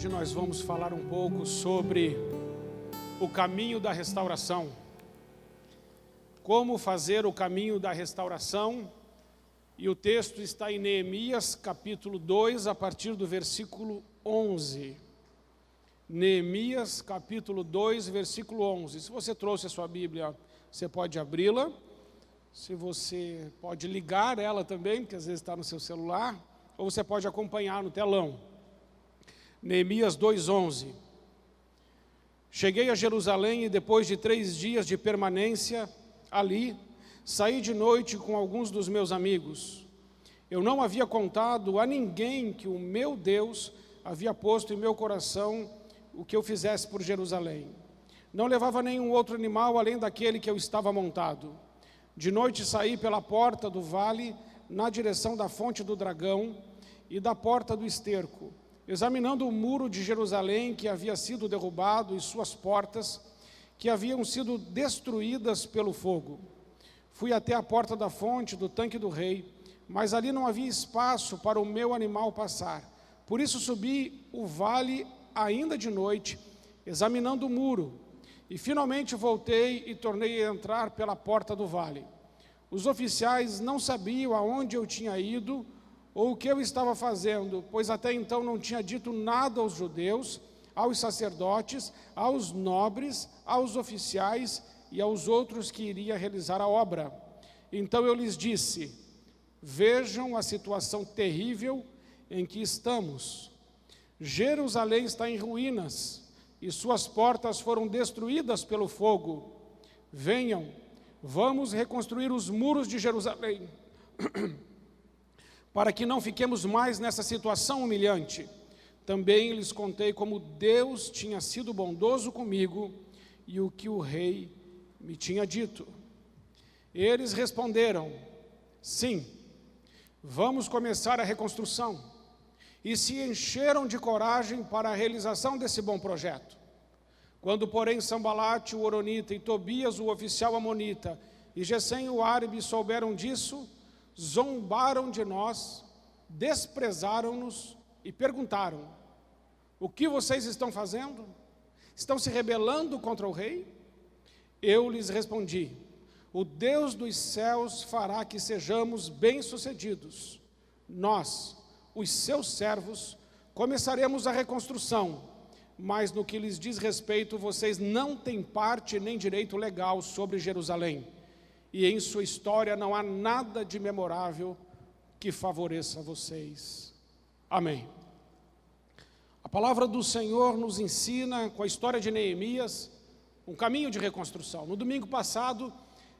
Hoje nós vamos falar um pouco sobre o caminho da restauração. Como fazer o caminho da restauração? E o texto está em Neemias, capítulo 2, a partir do versículo 11. Neemias, capítulo 2, versículo 11. Se você trouxe a sua Bíblia, você pode abri-la. Se você pode ligar ela também, porque às vezes está no seu celular, ou você pode acompanhar no telão. Neemias 2:11. Cheguei a Jerusalém e depois de 3 dias de permanência ali, saí de noite com alguns dos meus amigos. Eu não havia contado a ninguém que o meu Deus havia posto em meu coração o que eu fizesse por Jerusalém. Não levava nenhum outro animal além daquele que eu estava montado. De noite saí pela porta do vale, na direção da fonte do dragão e da porta do esterco, examinando o muro de Jerusalém que havia sido derrubado e suas portas, que haviam sido destruídas pelo fogo. Fui até a porta da fonte do tanque do rei, mas ali não havia espaço para o meu animal passar. Por isso subi o vale ainda de noite, examinando o muro, e finalmente voltei e tornei a entrar pela porta do vale. Os oficiais não sabiam aonde eu tinha ido ou o que eu estava fazendo, pois até então não tinha dito nada aos judeus, aos sacerdotes, aos nobres, aos oficiais e aos outros que iriam realizar a obra. Então eu lhes disse: vejam a situação terrível em que estamos. Jerusalém está em ruínas e suas portas foram destruídas pelo fogo. Venham, vamos reconstruir os muros de Jerusalém, para que não fiquemos mais nessa situação humilhante. Também lhes contei como Deus tinha sido bondoso comigo e o que o rei me tinha dito. Eles responderam: sim, vamos começar a reconstrução. E se encheram de coragem para a realização desse bom projeto. Quando, porém, Sambalate, o horonita, e Tobias, o oficial amonita, e Gesem, o árabe, souberam disso, zombaram de nós, desprezaram-nos e perguntaram: o que vocês estão fazendo? Estão se rebelando contra o rei? Eu lhes respondi: o Deus dos céus fará que sejamos bem-sucedidos. Nós, os seus servos, começaremos a reconstrução, mas no que lhes diz respeito, vocês não têm parte nem direito legal sobre Jerusalém. E em sua história não há nada de memorável que favoreça vocês. Amém. A palavra do Senhor nos ensina, com a história de Neemias, um caminho de reconstrução. No domingo passado,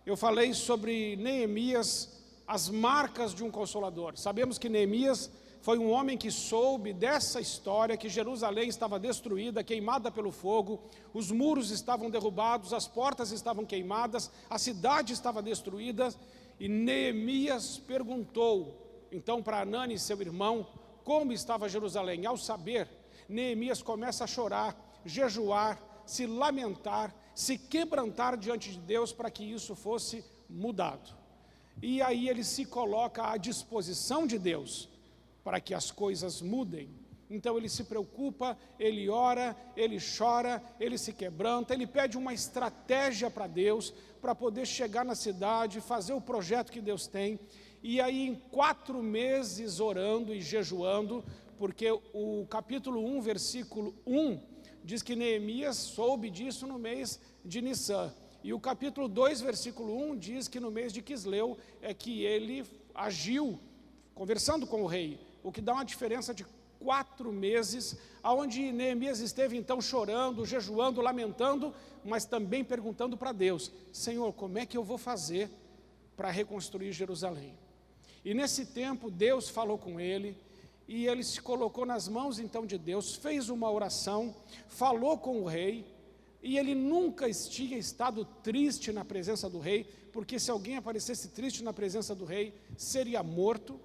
eu falei sobre Neemias, as marcas de um consolador. Sabemos que Neemias foi um homem que soube dessa história, que Jerusalém estava destruída, queimada pelo fogo, os muros estavam derrubados, as portas estavam queimadas, a cidade estava destruída, e Neemias perguntou, então, para Anani, seu irmão, como estava Jerusalém. Ao saber, Neemias começa a chorar, jejuar, se lamentar, se quebrantar diante de Deus para que isso fosse mudado. E aí ele se coloca à disposição de Deus, para que as coisas mudem. Então ele se preocupa, ele ora, ele chora, ele se quebranta, ele pede uma estratégia para Deus, para poder chegar na cidade, fazer o projeto que Deus tem. E aí em 4 meses orando e jejuando, porque o capítulo 1, versículo 1, diz que Neemias soube disso no mês de Nissan. E o capítulo 2, versículo 1, diz que no mês de Quisleu é que ele agiu, conversando com o rei, o que dá uma diferença de 4 meses, onde Neemias esteve então chorando, jejuando, lamentando, mas também perguntando para Deus: Senhor, como é que eu vou fazer para reconstruir Jerusalém? E nesse tempo Deus falou com ele, e ele se colocou nas mãos então de Deus, fez uma oração, falou com o rei, e ele nunca tinha estado triste na presença do rei, porque se alguém aparecesse triste na presença do rei, seria morto.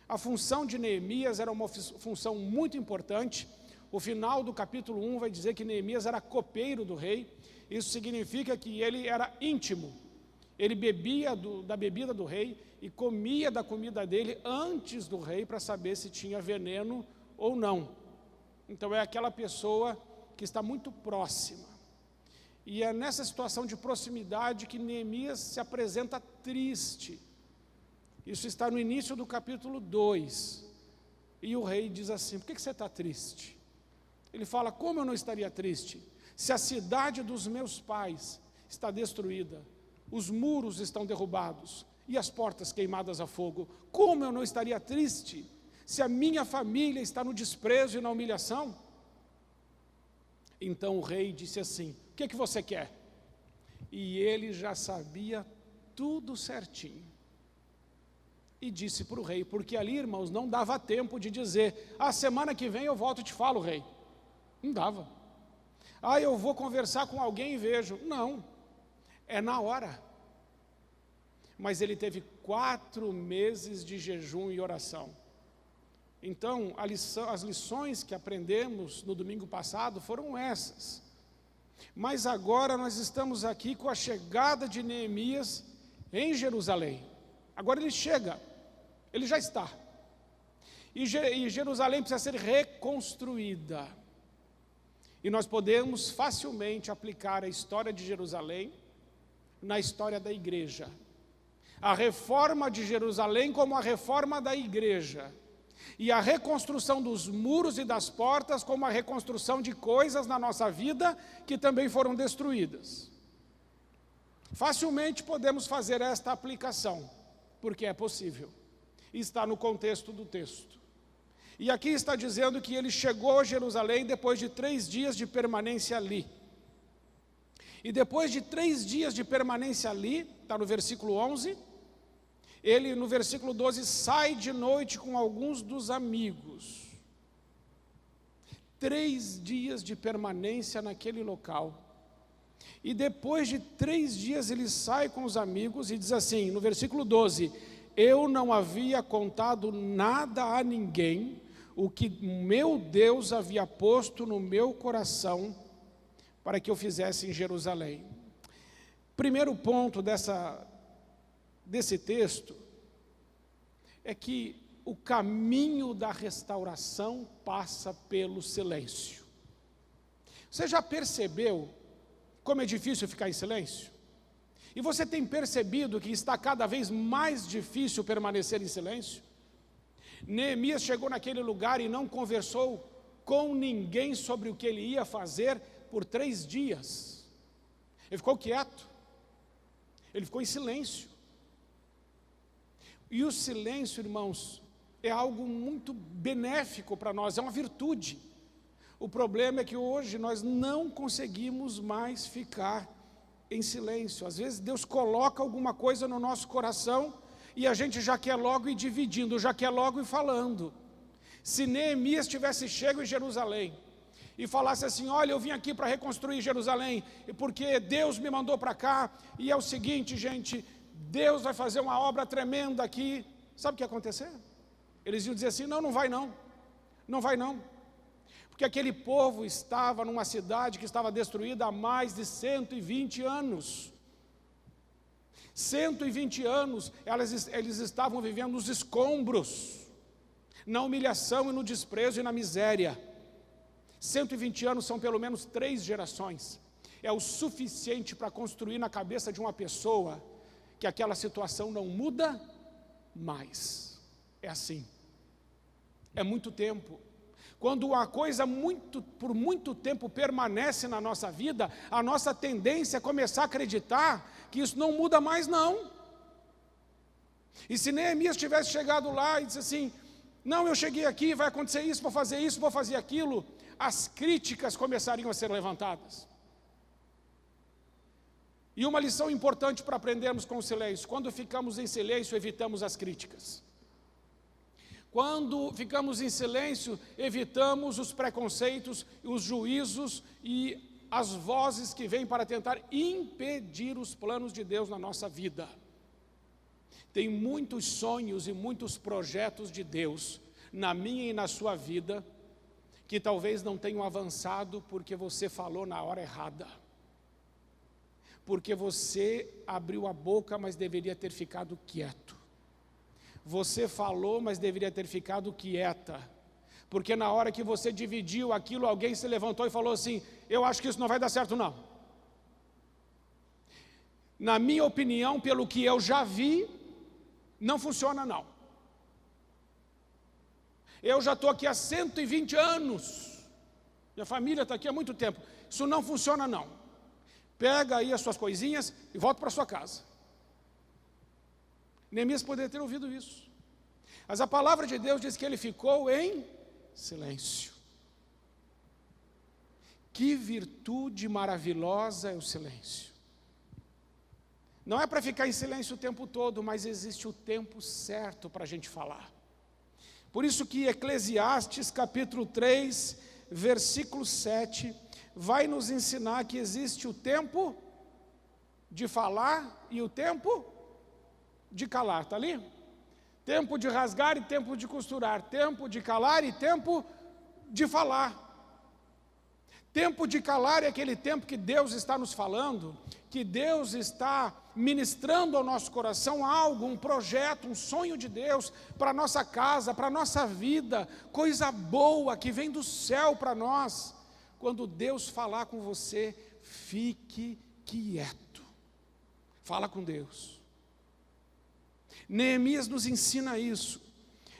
A função de Neemias era uma função muito importante. O final do capítulo 1 vai dizer que Neemias era copeiro do rei. Isso significa que ele era íntimo. Ele bebia da bebida do rei e comia da comida dele antes do rei para saber se tinha veneno ou não. Então é aquela pessoa que está muito próxima. E é nessa situação de proximidade que Neemias se apresenta triste. Isso está no início do capítulo 2. E o rei diz assim: por que você está triste? Ele fala: como eu não estaria triste? Se a cidade dos meus pais está destruída, os muros estão derrubados e as portas queimadas a fogo, como eu não estaria triste se a minha família está no desprezo e na humilhação? Então o rei disse assim: o que você quer? E ele já sabia tudo certinho. E disse para o rei, porque ali, irmãos, não dava tempo de dizer: a semana que vem eu volto e te falo, rei. Não dava. Eu vou conversar com alguém e vejo. Não, é na hora. Mas ele teve 4 meses de jejum e oração. Então, as lições que aprendemos no domingo passado foram essas. Mas agora nós estamos aqui com a chegada de Neemias em Jerusalém. Agora ele chega, ele já está. E Jerusalém precisa ser reconstruída. E nós podemos facilmente aplicar a história de Jerusalém na história da igreja. A reforma de Jerusalém como a reforma da igreja. E a reconstrução dos muros e das portas como a reconstrução de coisas na nossa vida que também foram destruídas. Facilmente podemos fazer esta aplicação, porque é possível. Está no contexto do texto. E aqui está dizendo que ele chegou a Jerusalém depois de 3 dias de permanência ali. E depois de 3 dias de permanência ali, está no versículo 11, ele no versículo 12 sai de noite com alguns dos amigos. 3 dias de permanência naquele local. E depois de 3 dias ele sai com os amigos e diz assim, no versículo 12: eu não havia contado nada a ninguém, o que meu Deus havia posto no meu coração para que eu fizesse em Jerusalém. Primeiro ponto desse texto é que o caminho da restauração passa pelo silêncio. Você já percebeu como é difícil ficar em silêncio? E você tem percebido que está cada vez mais difícil permanecer em silêncio? Neemias chegou naquele lugar e não conversou com ninguém sobre o que ele ia fazer por 3 dias. Ele ficou quieto. Ele ficou em silêncio. E o silêncio, irmãos, é algo muito benéfico para nós, é uma virtude. O problema é que hoje nós não conseguimos mais ficar em silêncio. Às vezes Deus coloca alguma coisa no nosso coração e a gente já quer logo ir dividindo, já quer logo ir falando. Se Neemias tivesse chego em Jerusalém e falasse assim: olha, eu vim aqui para reconstruir Jerusalém, porque Deus me mandou para cá, e é o seguinte, gente, Deus vai fazer uma obra tremenda aqui. Sabe o que ia acontecer? Eles iam dizer assim: não, não vai não, não vai não. Porque aquele povo estava numa cidade que estava destruída há mais de 120 anos. 120 anos, eles estavam vivendo nos escombros, na humilhação e no desprezo e na miséria. 120 anos são pelo menos 3 gerações. É o suficiente para construir na cabeça de uma pessoa que aquela situação não muda mais. É assim. É muito tempo. Quando uma coisa por muito tempo permanece na nossa vida, a nossa tendência é começar a acreditar que isso não muda mais não. E se Neemias tivesse chegado lá e disse assim: não, eu cheguei aqui, vai acontecer isso, vou fazer aquilo, as críticas começariam a ser levantadas. E uma lição importante para aprendermos com o silêncio: quando ficamos em silêncio, evitamos as críticas. Quando ficamos em silêncio, evitamos os preconceitos, os juízos e as vozes que vêm para tentar impedir os planos de Deus na nossa vida. Tem muitos sonhos e muitos projetos de Deus na minha e na sua vida que talvez não tenham avançado porque você falou na hora errada. Porque você abriu a boca, mas deveria ter ficado quieto. Você falou, mas deveria ter ficado quieta. Porque na hora que você dividiu aquilo, alguém se levantou e falou assim: eu acho que isso não vai dar certo não. Na minha opinião, pelo que eu já vi, não funciona não. Eu já estou aqui há 120 anos, minha família está aqui há muito tempo, isso não funciona não. Pega aí as suas coisinhas e volta para sua casa. Neemias poderia ter ouvido isso, mas a palavra de Deus diz que ele ficou em silêncio. Que virtude maravilhosa é o silêncio. Não é para ficar em silêncio o tempo todo, mas existe o tempo certo para a gente falar. Por isso que Eclesiastes capítulo 3, versículo 7, vai nos ensinar que existe o tempo de falar e o tempo de calar, está ali? Tempo de rasgar e tempo de costurar, tempo de calar e tempo de falar. Tempo de calar é aquele tempo que Deus está nos falando, que Deus está ministrando ao nosso coração algo, um projeto, um sonho de Deus para a nossa casa, para a nossa vida, coisa boa que vem do céu para nós. Quando Deus falar com você, fique quieto. Fala com Deus. Neemias nos ensina isso.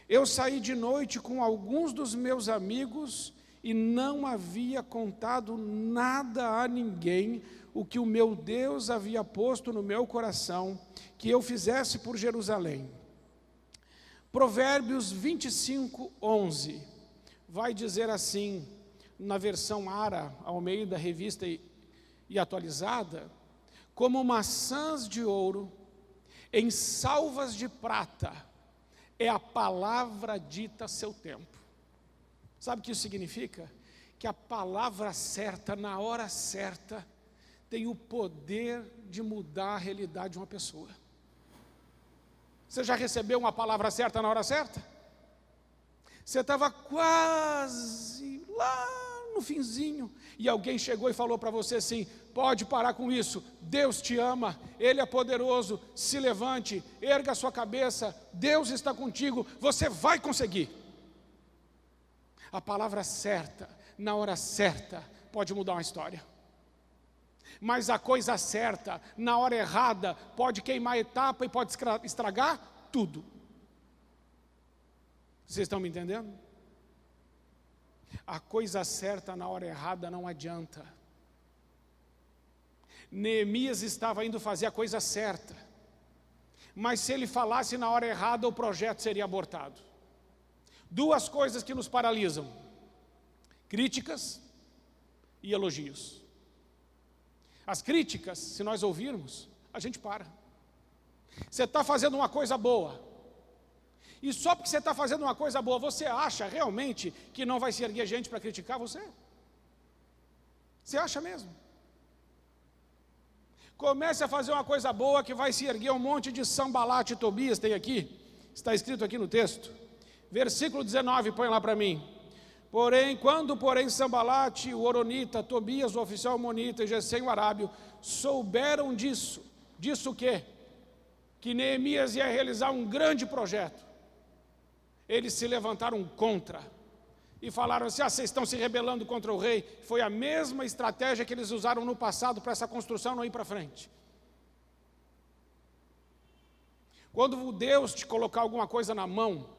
Eu saí de noite com alguns dos meus amigos e não havia contado nada a ninguém o que o meu Deus havia posto no meu coração, que eu fizesse por Jerusalém. Provérbios 25, 11, vai dizer assim, na versão Ara, Almeida, revista e atualizada: como maçãs de ouro em salvas de prata, é a palavra dita a seu tempo. Sabe o que isso significa? Que a palavra certa, na hora certa, tem o poder de mudar a realidade de uma pessoa. Você já recebeu uma palavra certa na hora certa? Você estava quase lá no finzinho, e alguém chegou e falou para você assim: pode parar com isso, Deus te ama, Ele é poderoso, se levante, erga a sua cabeça, Deus está contigo, você vai conseguir. A palavra certa, na hora certa, pode mudar uma história. Mas a coisa certa, na hora errada, pode queimar a etapa e pode estragar tudo. Vocês estão me entendendo? A coisa certa na hora errada não adianta. Neemias estava indo fazer a coisa certa, mas se ele falasse na hora errada, o projeto seria abortado. Duas coisas que nos paralisam: críticas e elogios. As críticas, se nós ouvirmos, a gente para. Você está fazendo uma coisa boa, e só porque você está fazendo uma coisa boa, você acha realmente que não vai se erguer gente para criticar você? Você acha mesmo? Comece a fazer uma coisa boa que vai se erguer um monte de Sambalate e Tobias, tem aqui, está escrito aqui no texto. Versículo 19, põe lá para mim. Quando Sambalate, o Horonita, Tobias, o oficial amonita, e Gesem, o arábio, souberam disso o quê? Que Neemias ia realizar um grande projeto. Eles se levantaram contra e falaram assim: vocês estão se rebelando contra o rei. Foi a mesma estratégia que eles usaram no passado para essa construção não ir para frente. Quando Deus te colocar alguma coisa na mão,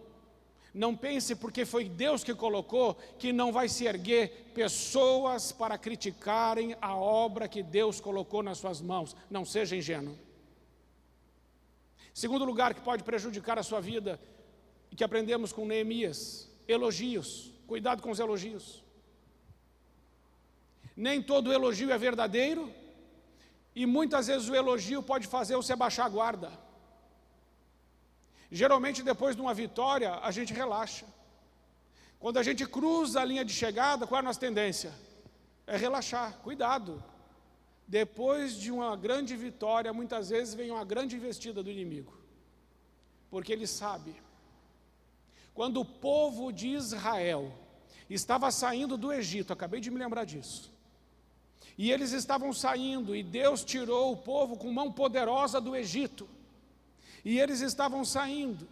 não pense porque foi Deus que colocou, que não vai se erguer pessoas para criticarem a obra que Deus colocou nas suas mãos. Não seja ingênuo. Segundo lugar que pode prejudicar a sua vida, e que aprendemos com Neemias: elogios. Cuidado com os elogios. Nem todo elogio é verdadeiro, e muitas vezes o elogio pode fazer você baixar a guarda. Geralmente depois de uma vitória a gente relaxa. Quando a gente cruza a linha de chegada, qual é a nossa tendência? É relaxar. Cuidado. Depois de uma grande vitória, muitas vezes vem uma grande investida do inimigo. Porque ele sabe. Quando o povo de Israel estava saindo do Egito, acabei de me lembrar disso, e eles estavam saindo, e Deus tirou o povo com mão poderosa do Egito, e eles estavam saindo.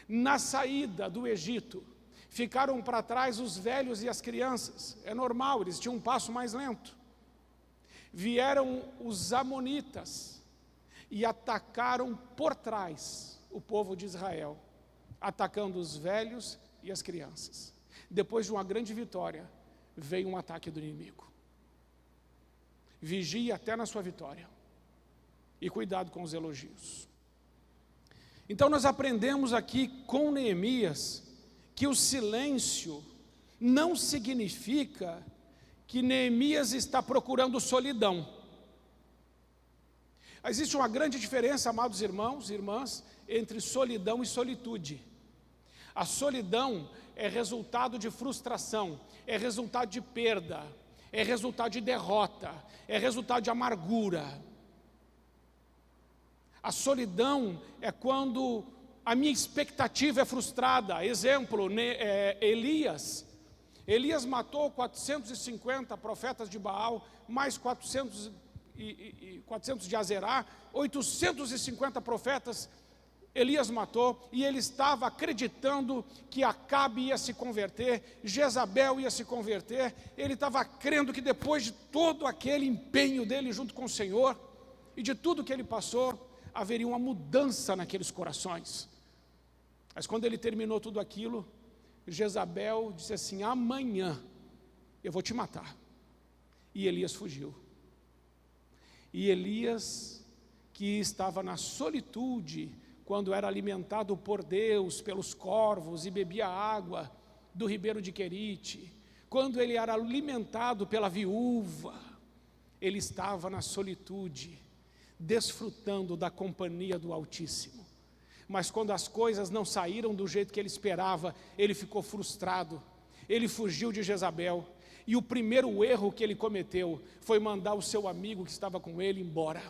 Na saída do Egito, Ficaram para trás os velhos e as crianças. É normal, eles tinham um passo mais lento. Vieram os amonitas e atacaram por trás o povo de Israel, atacando os velhos e as crianças. Depois de uma grande vitória, veio um ataque do inimigo. Vigie até na sua vitória. E cuidado com os elogios. Então nós aprendemos aqui com Neemias que o silêncio não significa que Neemias está procurando solidão. Existe uma grande diferença, amados irmãos e irmãs, entre solidão e solitude. A solidão é resultado de frustração, é resultado de perda, é resultado de derrota, é resultado de amargura. A solidão é quando a minha expectativa é frustrada. Exemplo, Elias matou 450 profetas de Baal, mais 400 de Azerá, 850 profetas Elias matou, e ele estava acreditando que Acabe ia se converter, Jezabel ia se converter, ele estava crendo que depois de todo aquele empenho dele junto com o Senhor, e de tudo que ele passou, haveria uma mudança naqueles corações. Mas quando ele terminou tudo aquilo, Jezabel disse assim: amanhã eu vou te matar. E Elias fugiu. E Elias, que estava na solitude, quando era alimentado por Deus, pelos corvos, e bebia água do ribeiro de Querite, quando ele era alimentado pela viúva, ele estava na solitude, desfrutando da companhia do Altíssimo. Mas quando as coisas não saíram do jeito que ele esperava, ele ficou frustrado, ele fugiu de Jezabel, e o primeiro erro que ele cometeu foi mandar o seu amigo que estava com ele embora.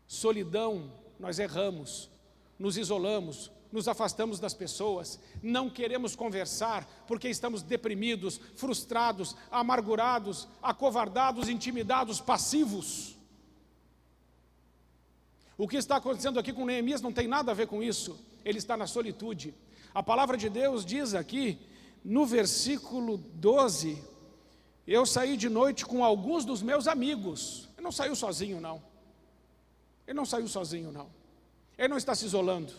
Solidão, nós erramos, nos isolamos, nos afastamos das pessoas, não queremos conversar porque estamos deprimidos, frustrados, amargurados, acovardados, intimidados, passivos. O que está acontecendo aqui com Neemias não tem nada a ver com isso, ele está na solitude. A palavra de Deus diz aqui, no versículo 12, eu saí de noite com alguns dos meus amigos. Ele não saiu sozinho não, ele não saiu sozinho não, ele não está se isolando,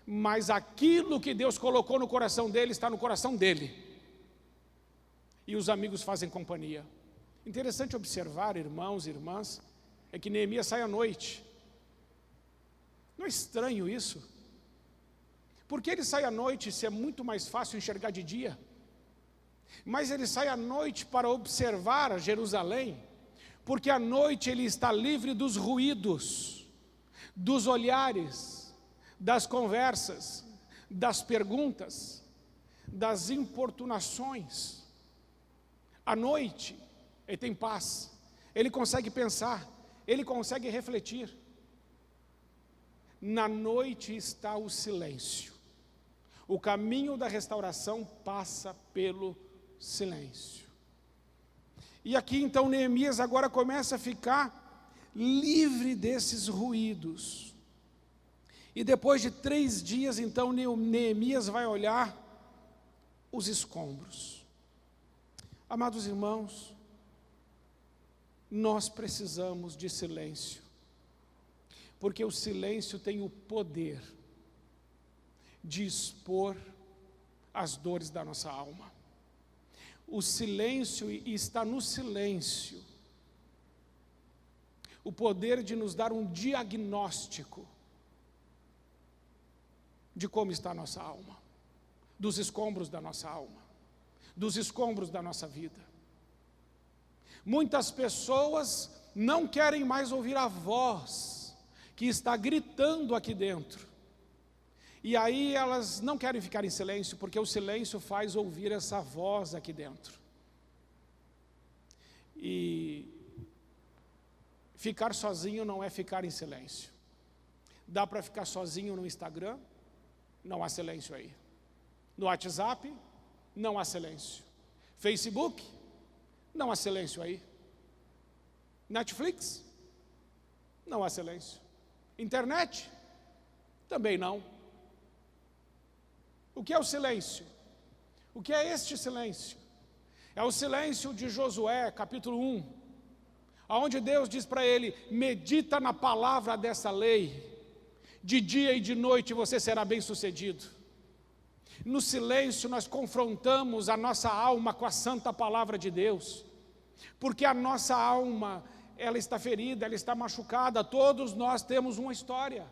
mas aquilo que Deus colocou no coração dele, está no coração dele, e os amigos fazem companhia. Interessante observar, irmãos e irmãs, é que Neemias sai à noite. Não é estranho isso? Porque ele sai à noite se é muito mais fácil enxergar de dia? Mas ele sai à noite para observar Jerusalém, porque à noite ele está livre dos ruídos, dos olhares, das conversas, das perguntas, das importunações. À noite ele tem paz, ele consegue pensar, ele consegue refletir. Na noite está o silêncio. O caminho da restauração passa pelo silêncio. E aqui então Neemias agora começa a ficar livre desses ruídos. E depois de 3 dias então Neemias vai olhar os escombros. Amados irmãos, nós precisamos de silêncio, porque o silêncio tem o poder de expor as dores da nossa alma. O silêncio, e está no silêncio o poder de nos dar um diagnóstico de como está a nossa alma, dos escombros da nossa alma, dos escombros da nossa vida. Muitas pessoas não querem mais ouvir a voz que está gritando aqui dentro, e aí elas não querem ficar em silêncio, porque o silêncio faz ouvir essa voz aqui dentro. E ficar sozinho não é ficar em silêncio. Dá para ficar sozinho no Instagram, não há silêncio aí. No WhatsApp, não há silêncio. Facebook, não há silêncio aí. Netflix, não há silêncio. Internet, também não. O que é o silêncio? O que é este silêncio? É o silêncio de Josué, capítulo 1, onde Deus diz para ele: medita na palavra dessa lei, de dia e de noite você será bem sucedido. No silêncio nós confrontamos a nossa alma com a santa palavra de Deus, porque a nossa alma, ela está ferida, ela está machucada. Todos nós temos uma história,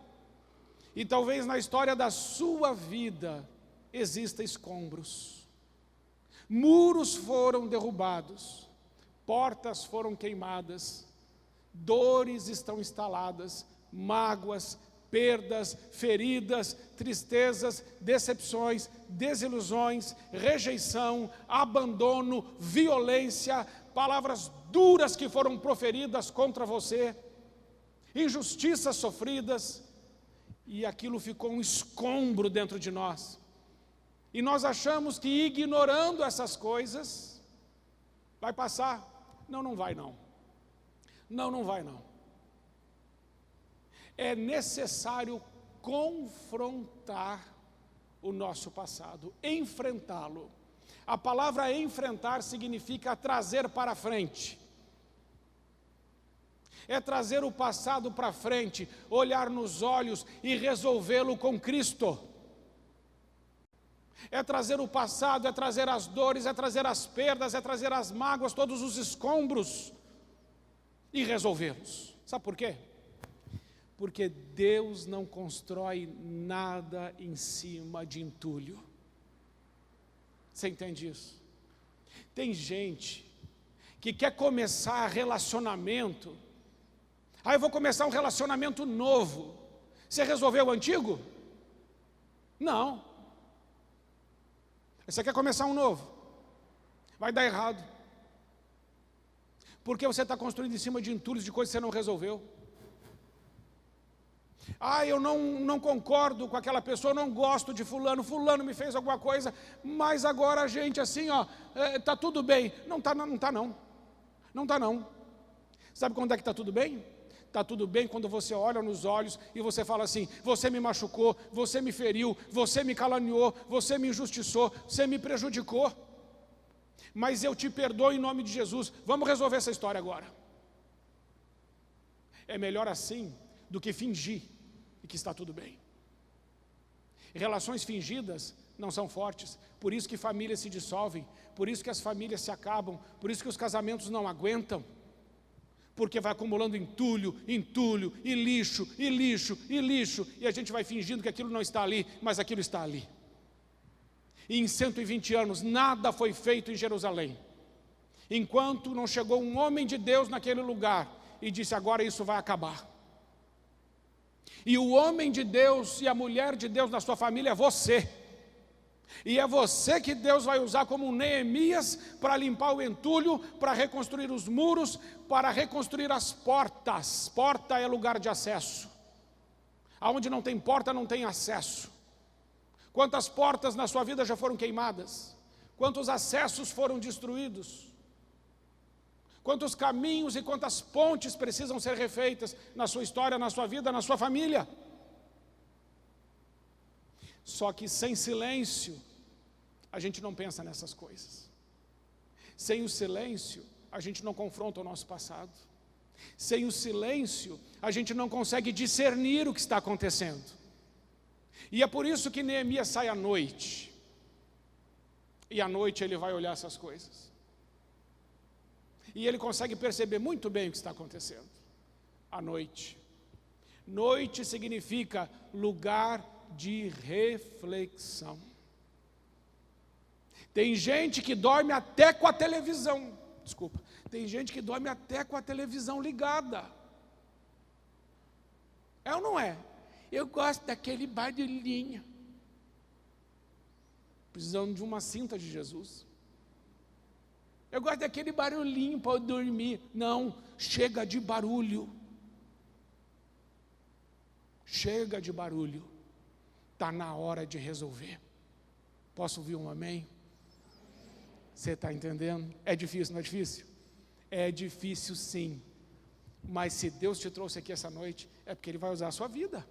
e talvez na história da sua vida exista escombros. Muros foram derrubados, portas foram queimadas, dores estão instaladas, mágoas, perdas, feridas, tristezas, decepções, desilusões, rejeição, abandono, violência, palavras duras que foram proferidas contra você, injustiças sofridas, e aquilo ficou um escombro dentro de nós. E nós achamos que ignorando essas coisas, vai passar. Não, não vai não. Não, não vai não. É necessário confrontar o nosso passado, enfrentá-lo. A palavra enfrentar significa trazer para frente. É trazer o passado para frente, olhar nos olhos e resolvê-lo com Cristo. É trazer o passado, é trazer as dores, é trazer as perdas, é trazer as mágoas, todos os escombros e resolvê-los. Sabe por quê? Porque Deus não constrói nada em cima de entulho. Você entende isso? Tem gente que quer começar relacionamento. Eu vou começar um relacionamento novo. Você resolveu o antigo? Não. Você quer começar um novo? Vai dar errado. Porque você está construindo em cima de entulhos de coisas que você não resolveu. Eu não concordo com aquela pessoa, eu não gosto de fulano, fulano me fez alguma coisa, mas agora a gente assim, está tudo bem. Não está não. Não está não. Sabe quando é que está tudo bem? Está tudo bem quando você olha nos olhos e você fala assim: você me machucou, você me feriu, você me caluniou, você me injustiçou, você me prejudicou, mas eu te perdoo em nome de Jesus. Vamos resolver essa história agora. É melhor assim do que fingir que está tudo bem. Relações fingidas não são fortes, por isso que famílias se dissolvem, por isso que as famílias se acabam, por isso que os casamentos não aguentam, porque vai acumulando entulho, e lixo, e a gente vai fingindo que aquilo não está ali, mas aquilo está ali. E em 120 anos nada foi feito em Jerusalém, enquanto não chegou um homem de Deus naquele lugar e disse: agora isso vai acabar. E o homem de Deus e a mulher de Deus na sua família é você. E é você que Deus vai usar como um Neemias para limpar o entulho, para reconstruir os muros, para reconstruir as portas. Porta é lugar de acesso. Aonde não tem porta, não tem acesso. Quantas portas na sua vida já foram queimadas? Quantos acessos foram destruídos? Quantos caminhos e quantas pontes precisam ser refeitas na sua história, na sua vida, na sua família? Só que sem silêncio, a gente não pensa nessas coisas. Sem o silêncio, a gente não confronta o nosso passado. Sem o silêncio, a gente não consegue discernir o que está acontecendo. E é por isso que Neemias sai à noite. E à noite ele vai olhar essas coisas. E ele consegue perceber muito bem o que está acontecendo. À noite. Noite significa lugar de reflexão. Tem gente que dorme até com a televisão. Desculpa. Tem gente que dorme até com a televisão ligada. É ou não é? Eu gosto daquele barulhinho. Precisamos de uma cinta de Jesus. Eu gosto daquele barulhinho para eu dormir. Não, chega de barulho. Chega de barulho. Está na hora de resolver. Posso ouvir um amém? Você está entendendo? É difícil, não é difícil? É difícil sim. Mas se Deus te trouxe aqui essa noite, é porque Ele vai usar a sua vida.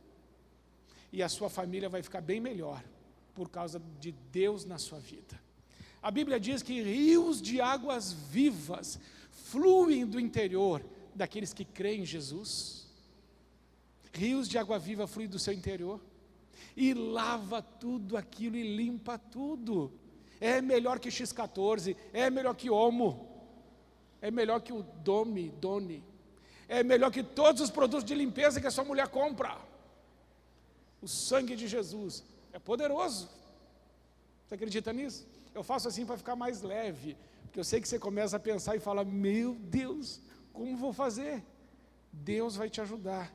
E a sua família vai ficar bem melhor. por causa de Deus na sua vida. A Bíblia diz que rios de águas vivas fluem do interior daqueles que creem em Jesus. Rios de água viva fluem do seu interior e lava tudo aquilo e limpa tudo. É melhor que X14, é melhor que Omo, é melhor que o Doni, é melhor que todos os produtos de limpeza que a sua mulher compra. O sangue de Jesus é poderoso. Você acredita nisso? Eu faço assim para ficar mais leve, porque eu sei que você começa a pensar e fala: meu Deus, como vou fazer? Deus vai te ajudar,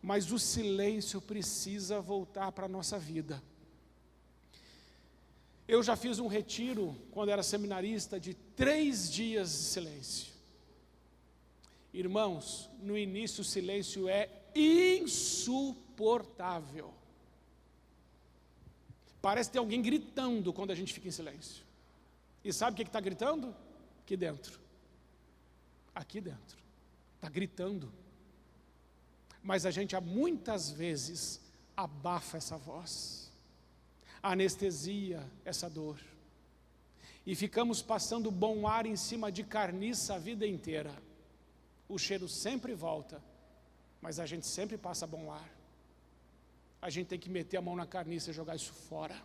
mas o silêncio precisa voltar para a nossa vida. Eu já fiz um retiro, quando era seminarista, de 3 dias de silêncio. Irmãos, no início o silêncio é insuportável. Parece ter alguém gritando quando a gente fica em silêncio. E sabe o que está gritando? Aqui dentro. Aqui dentro. Está gritando. Mas a gente muitas vezes abafa essa voz, anestesia essa dor, e ficamos passando bom ar em cima de carniça a vida inteira. O cheiro sempre volta, mas a gente sempre passa bom ar. A gente tem que meter a mão na carniça e jogar isso fora.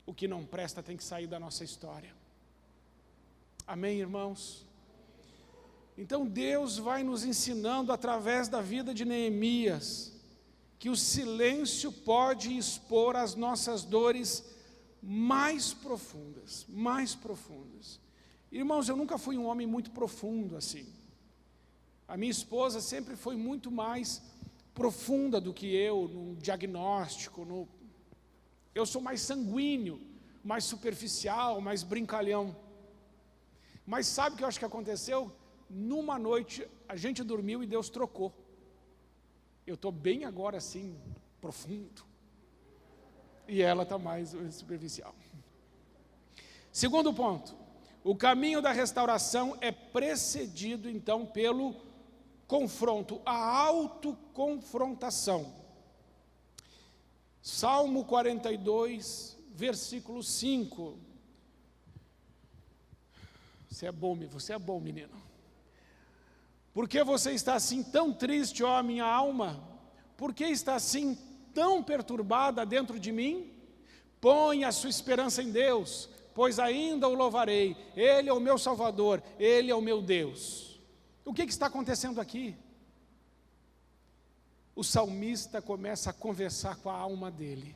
O que não presta tem que sair da nossa história. Amém, irmãos? Então Deus vai nos ensinando através da vida de Neemias que o silêncio pode expor as nossas dores mais profundas, mais profundas. Irmãos, eu nunca fui um homem muito profundo assim. A minha esposa sempre foi muito mais profunda do que eu, no diagnóstico, eu sou mais sanguíneo, mais superficial, mais brincalhão. Mas sabe o que eu acho que aconteceu? Numa noite, a gente dormiu e Deus trocou. Eu estou bem agora assim, profundo. E ela está mais superficial. Segundo ponto, o caminho da restauração é precedido então pelo confronto, a autoconfrontação. Salmo 42, versículo 5. Você é bom, menino. Por que você está assim tão triste, ó minha alma? Por que está assim tão perturbada dentro de mim? Põe a sua esperança em Deus, pois ainda o louvarei. Ele é o meu Salvador, Ele é o meu Deus. O que está acontecendo aqui? O salmista começa a conversar com a alma dele.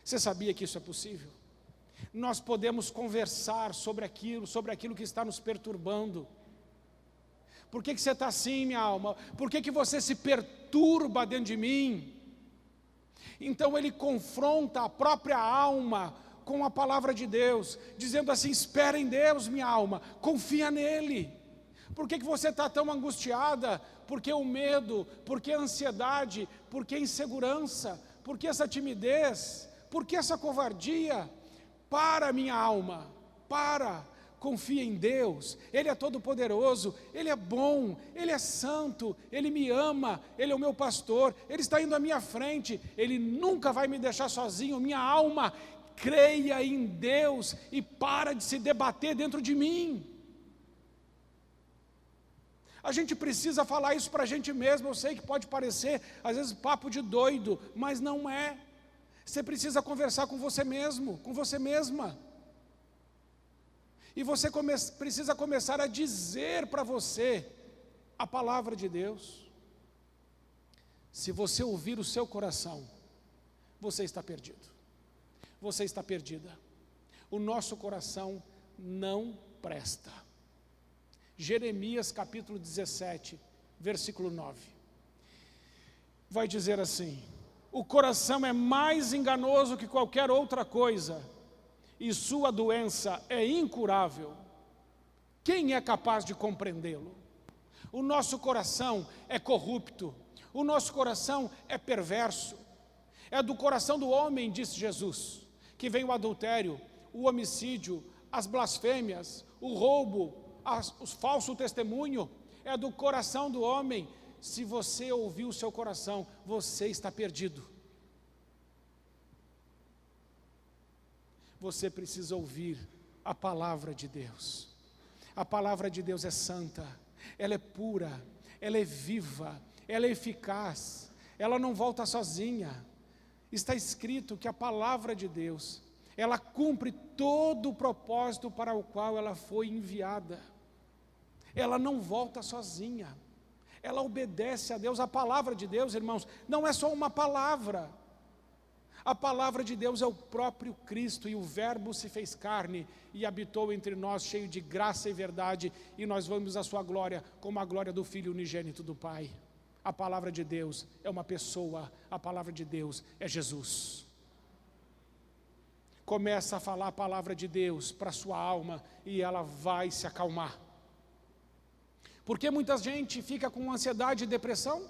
Você sabia que isso é possível? Nós podemos conversar sobre aquilo que está nos perturbando. Por que você está assim, minha alma? Por que você se perturba dentro de mim? Então ele confronta a própria alma com a palavra de Deus, dizendo assim: espera em Deus, minha alma, confia nele. Por que você está tão angustiada? Por que o medo? Por que a ansiedade? Por que a insegurança? Por que essa timidez? Por que essa covardia? Para, minha alma, para, confia em Deus. Ele é todo poderoso, Ele é bom, Ele é santo, Ele me ama, Ele é o meu pastor, Ele está indo à minha frente, Ele nunca vai me deixar sozinho. Minha alma, creia em Deus e para de se debater dentro de mim. A gente precisa falar isso para a gente mesmo. Eu sei que pode parecer, às vezes, papo de doido, mas não é. Você precisa conversar com você mesmo, com você mesma. E você precisa começar a dizer para você a palavra de Deus. Se você ouvir o seu coração, você está perdido. Você está perdida. O nosso coração não presta. Jeremias capítulo 17, versículo 9. Vai dizer assim: o coração é mais enganoso que qualquer outra coisa, e sua doença é incurável. Quem é capaz de compreendê-lo? O nosso coração é corrupto, o nosso coração é perverso. É do coração do homem, disse Jesus, que vem o adultério, o homicídio, as blasfêmias, o roubo, o falso testemunho. É do coração do homem. Se você ouvir o seu coração, você está perdido. você precisa ouvir a palavra de Deus. A palavra de Deus é santa, ela é pura, ela é viva, ela é eficaz, ela não volta sozinha. Está escrito que a palavra de Deus, ela cumpre todo o propósito para o qual ela foi enviada. Ela não volta sozinha, ela obedece a Deus. A palavra de Deus, irmãos, não é só uma palavra. A palavra de Deus é o próprio Cristo, e o Verbo se fez carne e habitou entre nós, cheio de graça e verdade, e nós vamos a sua glória como a glória do Filho unigênito do Pai. A palavra de Deus é uma pessoa, a palavra de Deus é Jesus. Começa a falar a palavra de Deus para a sua alma e ela vai se acalmar. Porque muita gente fica com ansiedade e depressão?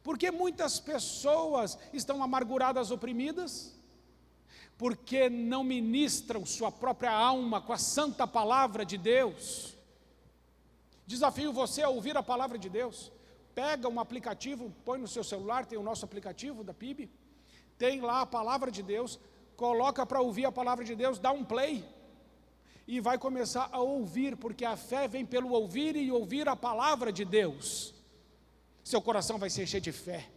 Porque muitas pessoas estão amarguradas, oprimidas? Porque não ministram sua própria alma com a santa palavra de Deus? Desafio você a ouvir a palavra de Deus. Pega um aplicativo, põe no seu celular, tem o nosso aplicativo da PIB, tem lá a palavra de Deus, coloca para ouvir a palavra de Deus, dá um play, e vai começar a ouvir, porque a fé vem pelo ouvir e ouvir a palavra de Deus. Seu coração vai se encher de fé,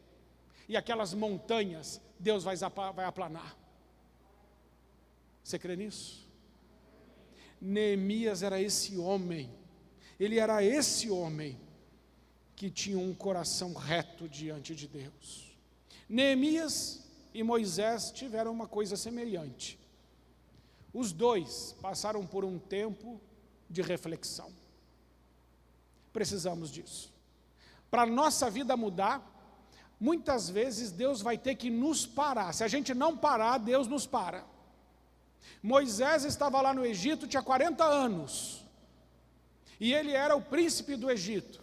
e aquelas montanhas, Deus vai aplanar. Você crê nisso? Neemias era esse homem, ele era esse homem, que tinha um coração reto diante de Deus. Neemias e Moisés tiveram uma coisa semelhante. Os dois passaram por um tempo de reflexão. Precisamos disso. Para a nossa vida mudar, muitas vezes Deus vai ter que nos parar. Se a gente não parar, Deus nos para. Moisés estava lá no Egito, tinha 40 anos. E ele era o príncipe do Egito.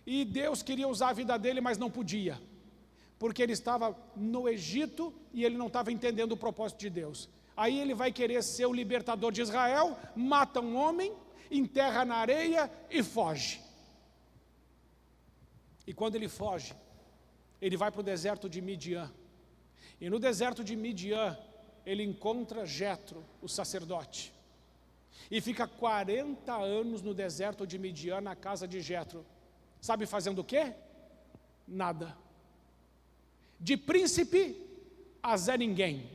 E Deus queria usar a vida dele, mas não podia. Porque ele estava no Egito e ele não estava entendendo o propósito de Deus. Aí ele vai querer ser o libertador de Israel, mata um homem, enterra na areia e foge. E quando ele foge, ele vai para o deserto de Midian. E no deserto de Midian, ele encontra Jetro, o sacerdote. E fica 40 anos no deserto de Midian, na casa de Jetro. Sabe fazendo o quê? Nada. De príncipe a Zé Ninguém.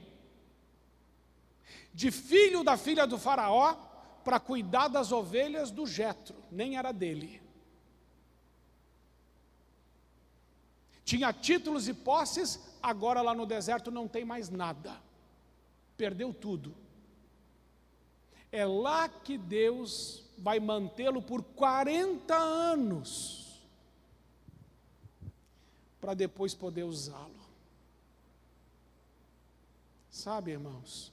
De filho da filha do faraó para cuidar das ovelhas do Jetro, nem era dele. Tinha títulos e posses, agora lá no deserto não tem mais nada. Perdeu tudo. É lá que Deus vai mantê-lo por 40 anos. Para depois poder usá-lo. Sabe, irmãos,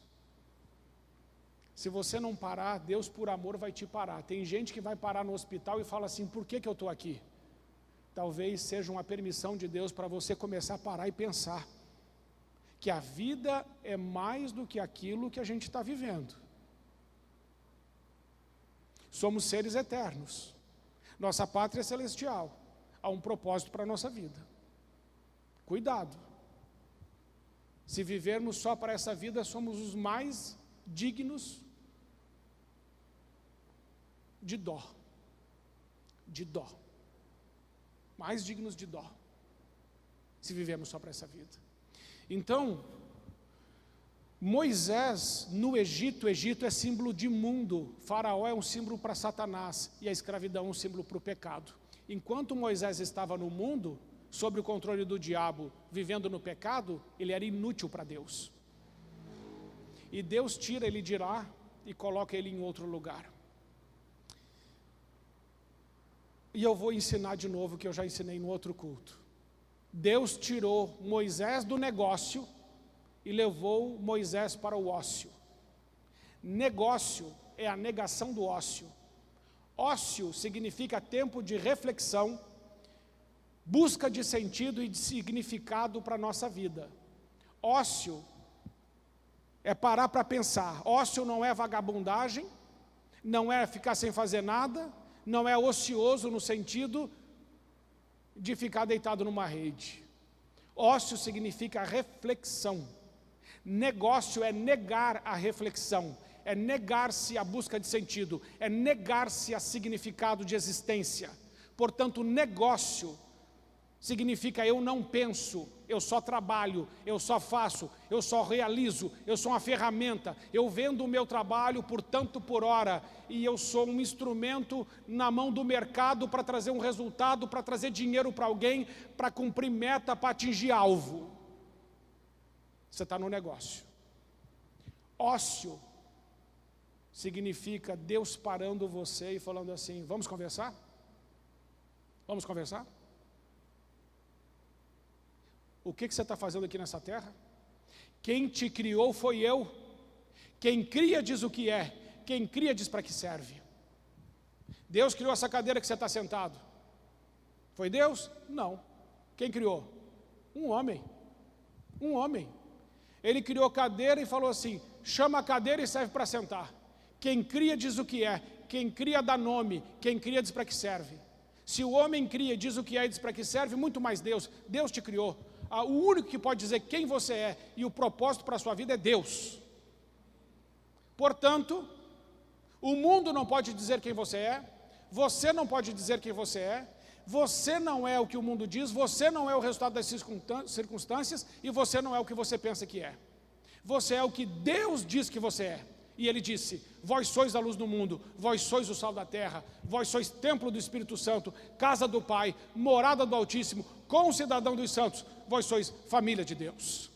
se você não parar, Deus por amor vai te parar. Tem gente que vai parar no hospital e fala assim, por que eu estou aqui? Talvez seja uma permissão de Deus para você começar a parar e pensar que a vida é mais do que aquilo que a gente está vivendo. Somos seres eternos. Nossa pátria é celestial. Há um propósito para a nossa vida. Cuidado. Se vivermos só para essa vida, somos os mais dignos de dó. De dó. Mais dignos de dó. Se vivermos só para essa vida. Então, Moisés no Egito, o Egito é símbolo de mundo. Faraó é um símbolo para Satanás e a escravidão é um símbolo para o pecado. Enquanto Moisés estava no mundo, sob o controle do diabo, vivendo no pecado, ele era inútil para Deus. E Deus tira ele de lá e coloca ele em outro lugar. E eu vou ensinar de novo o que eu já ensinei no outro culto. Deus tirou Moisés do negócio e levou Moisés para o ócio. Negócio é a negação do ócio. Ócio significa tempo de reflexão, busca de sentido e de significado para a nossa vida. Ócio é parar para pensar. Ócio não é vagabundagem, não é ficar sem fazer nada, não é ocioso no sentido de ficar deitado numa rede. Ócio significa reflexão. Negócio é negar a reflexão, é negar-se a busca de sentido, é negar-se a significado de existência. Portanto, negócio significa eu não penso, eu só trabalho, eu só faço, eu só realizo, eu sou uma ferramenta, eu vendo o meu trabalho por tanto por hora, e eu sou um instrumento na mão do mercado para trazer um resultado, para trazer dinheiro para alguém, para cumprir meta, para atingir alvo. Você está no negócio. Ócio significa Deus parando você e falando assim, vamos conversar? Vamos conversar? O que você está fazendo aqui nessa terra? Quem te criou foi eu. Quem cria diz o que é. Quem cria diz para que serve. Deus criou essa cadeira que você está sentado. Foi Deus? Não. Quem criou? Um homem. Um homem. Ele criou a cadeira e falou assim, chama a cadeira e serve para sentar. Quem cria diz o que é. Quem cria dá nome. Quem cria diz para que serve. Se o homem cria e diz o que é e diz para que serve, muito mais Deus. Deus te criou. O único que pode dizer quem você é e o propósito para a sua vida é Deus. Portanto, o mundo não pode dizer quem você não pode dizer quem você não é o que o mundo diz, você não é o resultado das circunstâncias e você não é o que você pensa que é. Você é o que Deus diz que você é. E Ele disse, vós sois a luz do mundo, vós sois o sal da terra, vós sois templo do Espírito Santo, casa do Pai, morada do Altíssimo, concidadão dos santos, vós sois família de Deus.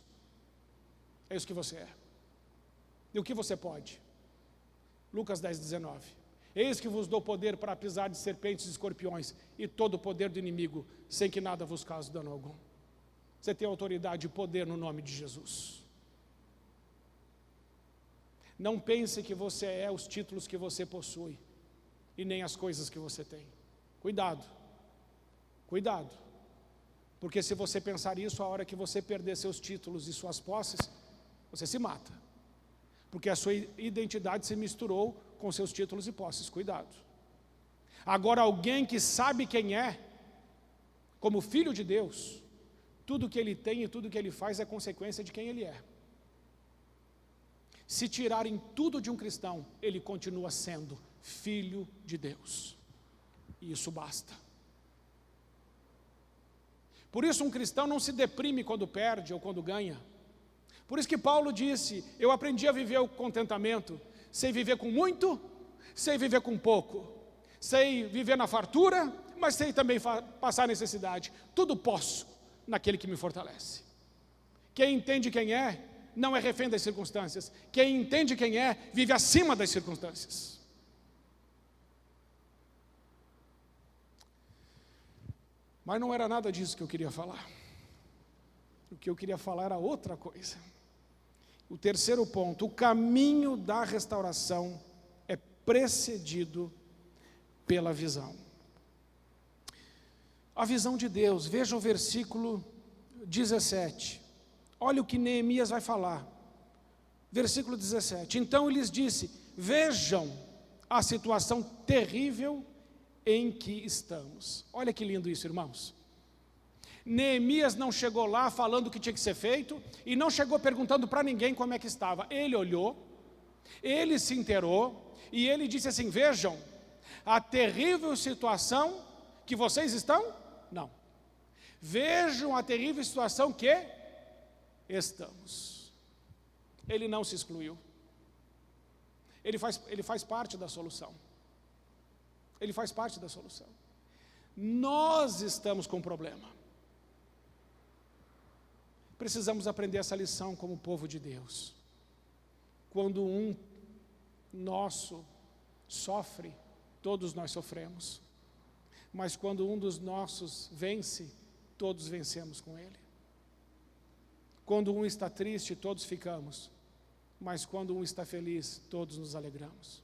É isso que você é. E o que você pode? Lucas 10:19. Eis que vos dou poder para pisar de serpentes e escorpiões e todo o poder do inimigo, sem que nada vos cause dano algum. Você tem autoridade e poder no nome de Jesus. Não pense que você é os títulos que você possui e nem as coisas que você tem. Cuidado, cuidado. Porque se você pensar isso, a hora que você perder seus títulos e suas posses, você se mata. Porque a sua identidade se misturou com seus títulos e posses. Cuidado. Agora, alguém que sabe quem é, como filho de Deus, tudo que ele tem e tudo que ele faz é consequência de quem ele é. Se tirarem tudo de um cristão, ele continua sendo filho de Deus. E isso basta. Por isso um cristão não se deprime quando perde ou quando ganha. Por isso que Paulo disse, eu aprendi a viver o contentamento, sei viver com muito, sei viver com pouco, sei viver na fartura, mas sei também passar necessidade. Tudo posso naquele que me fortalece. Quem entende quem é, não é refém das circunstâncias. Quem entende quem é, vive acima das circunstâncias. Mas não era nada disso que eu queria falar. O que eu queria falar era outra coisa. O terceiro ponto, o caminho da restauração é precedido pela visão. A visão de Deus, veja o versículo 17. Olha o que Neemias vai falar. Versículo 17. Então ele lhes disse, vejam a situação terrível em que estamos. Olha que lindo isso, irmãos. Neemias não chegou lá falando o que tinha que ser feito e não chegou perguntando para ninguém como é que estava. Ele olhou, ele se inteirou e ele disse assim, vejam a terrível situação que vocês estão? Não. Vejam a terrível situação que estamos. Ele não se excluiu. Ele faz parte da solução. Ele faz parte da solução. Nós estamos com um problema. Precisamos aprender essa lição como povo de Deus. Quando um nosso sofre, todos nós sofremos. Mas quando um dos nossos vence, todos vencemos com ele. Quando um está triste, todos ficamos. Mas quando um está feliz, todos nos alegramos.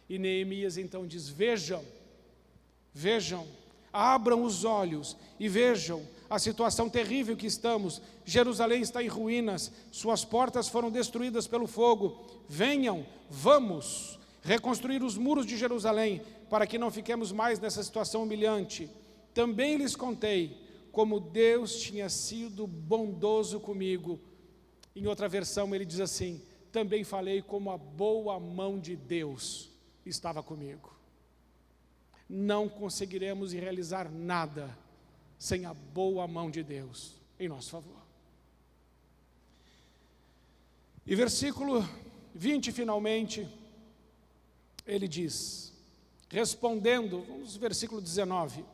E Neemias então diz, vejam, abram os olhos e vejam a situação terrível que estamos. Jerusalém está em ruínas, suas portas foram destruídas pelo fogo. Venham, vamos reconstruir os muros de Jerusalém, para que não fiquemos mais nessa situação humilhante. Também lhes contei como Deus tinha sido bondoso comigo Em outra versão ele diz assim: também falei como a boa mão de Deus estava comigo. Não conseguiremos realizar nada sem a boa mão de Deus em nosso favor. E versículo 20 finalmente, ele diz, respondendo, vamos ao versículo 19: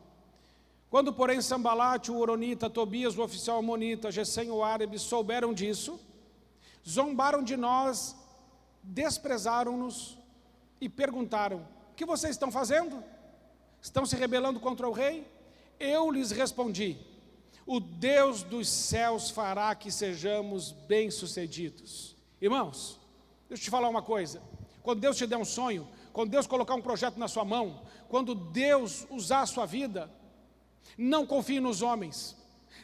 quando porém Sambalate, o Horonita, Tobias, o oficial amonita, Gesem, o árabe, souberam disso, zombaram de nós, desprezaram-nos e perguntaram: o que vocês estão fazendo? Estão se rebelando contra o rei? Eu lhes respondi: o Deus dos céus fará que sejamos bem-sucedidos. Irmãos, deixa eu te falar uma coisa: quando Deus te der um sonho, quando Deus colocar um projeto na sua mão, quando Deus usar a sua vida, não confie nos homens,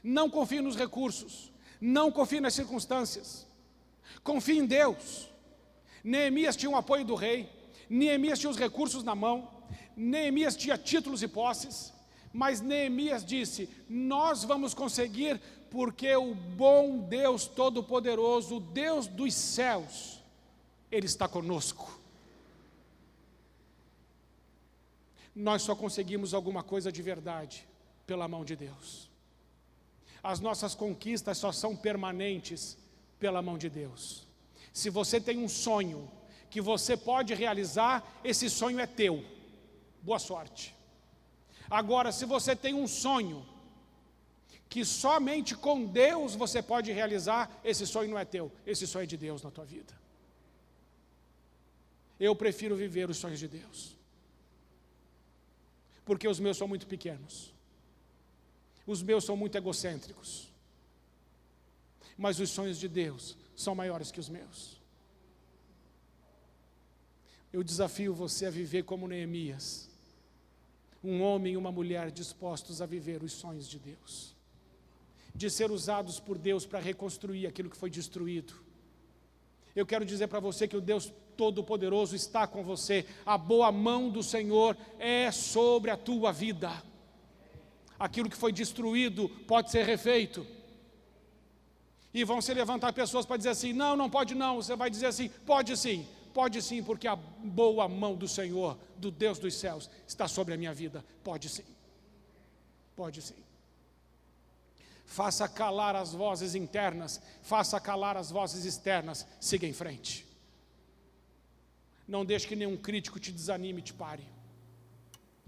não confie nos recursos, não confie nas circunstâncias, confie em Deus. Neemias tinha o apoio do rei, Neemias tinha os recursos na mão, Neemias tinha títulos e posses, mas Neemias disse: nós vamos conseguir, porque o bom Deus Todo-Poderoso, o Deus dos céus, Ele está conosco. Nós só conseguimos alguma coisa de verdade pela mão de Deus. As nossas conquistas só são permanentes pela mão de Deus. Se você tem um sonho que você pode realizar, esse sonho é teu. Boa sorte. Agora, se você tem um sonho que somente com Deus você pode realizar, esse sonho não é teu, esse sonho é de Deus na tua vida. Eu prefiro viver os sonhos de Deus, porque os meus são muito pequenos, os meus são muito egocêntricos, mas os sonhos de Deus são maiores que os meus. Eu desafio você a viver como Neemias, um homem e uma mulher dispostos a viver os sonhos de Deus, de ser usados por Deus para reconstruir aquilo que foi destruído. Eu quero dizer para você que o Deus Todo-Poderoso está com você, a boa mão do Senhor é sobre a tua vida. Aquilo que foi destruído pode ser refeito. E vão se levantar pessoas para dizer assim: não, não pode não. Você vai dizer assim: pode sim, porque a boa mão do Senhor, do Deus dos céus, está sobre a minha vida. Pode sim, pode sim. Faça calar as vozes internas, faça calar as vozes externas, siga em frente. Não deixe que nenhum crítico te desanime e te pare.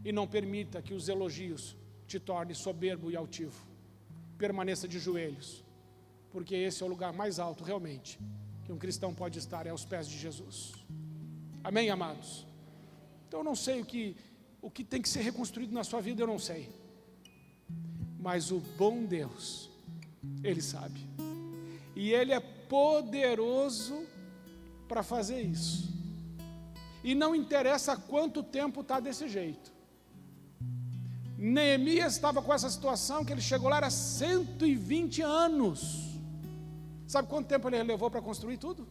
E não permita que os elogios te tornem soberbo e altivo. Permaneça de joelhos, porque esse é o lugar mais alto realmente que um cristão pode estar, é aos pés de Jesus. Amém, amados? Então eu não sei o que tem que ser reconstruído na sua vida, eu não sei. Mas o bom Deus, Ele sabe. E Ele é poderoso para fazer isso. E não interessa quanto tempo está desse jeito. Neemias estava com essa situação que ele chegou lá, era 120 anos. Sabe quanto tempo ele levou para construir tudo?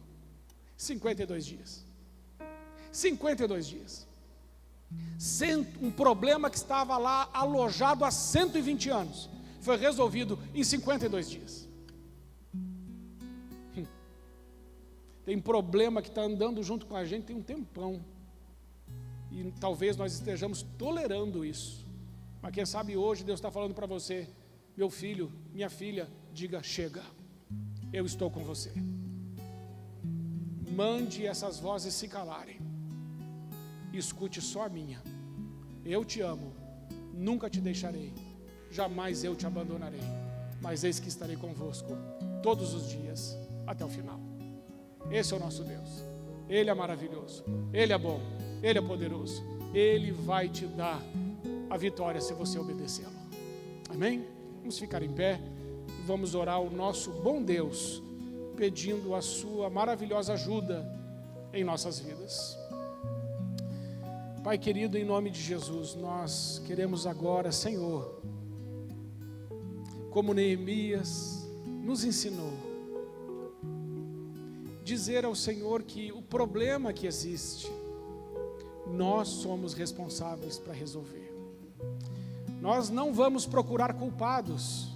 52 dias. 52 dias. Um problema que estava lá alojado há 120 anos foi resolvido em 52 dias. Tem problema que está andando junto com a gente tem um tempão, e talvez nós estejamos tolerando isso, mas quem sabe hoje Deus está falando para você: meu filho, minha filha, diga chega, eu estou com você. Mande essas vozes se calarem, escute só a minha. Eu te amo, nunca te deixarei, jamais eu te abandonarei, mas eis que estarei convosco todos os dias até o final. Esse é o nosso Deus. Ele é maravilhoso, Ele é bom, Ele é poderoso. Ele vai te dar a vitória se você obedecê-lo. Amém? Vamos ficar em pé e vamos orar ao nosso bom Deus, pedindo a sua maravilhosa ajuda em nossas vidas. Pai querido, em nome de Jesus, nós queremos agora, Senhor, como Neemias nos ensinou, dizer ao Senhor que o problema que existe, nós somos responsáveis para resolver. Nós não vamos procurar culpados,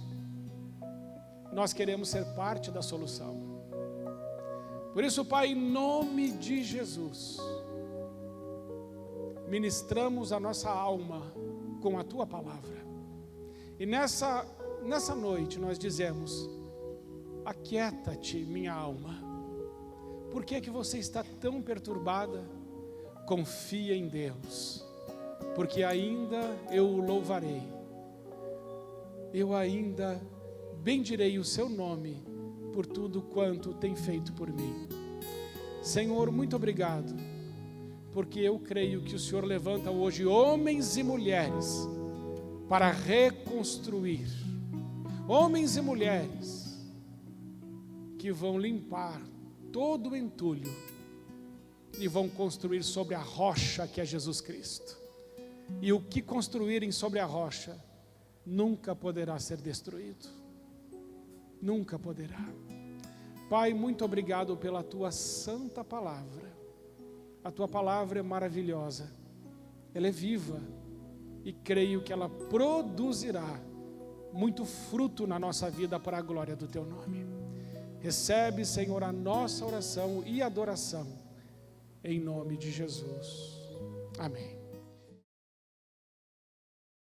nós queremos ser parte da solução. Por isso, Pai, em nome de Jesus, ministramos a nossa alma com a Tua palavra. E nessa noite nós dizemos: aquieta-te, minha alma. Por que que você está tão perturbada? Confia em Deus, porque ainda eu o louvarei. Eu ainda bendirei o seu nome por tudo quanto tem feito por mim. Senhor, muito obrigado, porque eu creio que o Senhor levanta hoje homens e mulheres para reconstruir. Homens e mulheres que vão limpar todo o entulho e vão construir sobre a rocha que é Jesus Cristo. E o que construírem sobre a rocha nunca poderá ser destruído. Nunca poderá. Pai, muito obrigado pela Tua santa palavra. A Tua palavra é maravilhosa. Ela é viva e creio que ela produzirá muito fruto na nossa vida para a glória do Teu nome. Recebe, Senhor, a nossa oração e adoração, em nome de Jesus. Amém.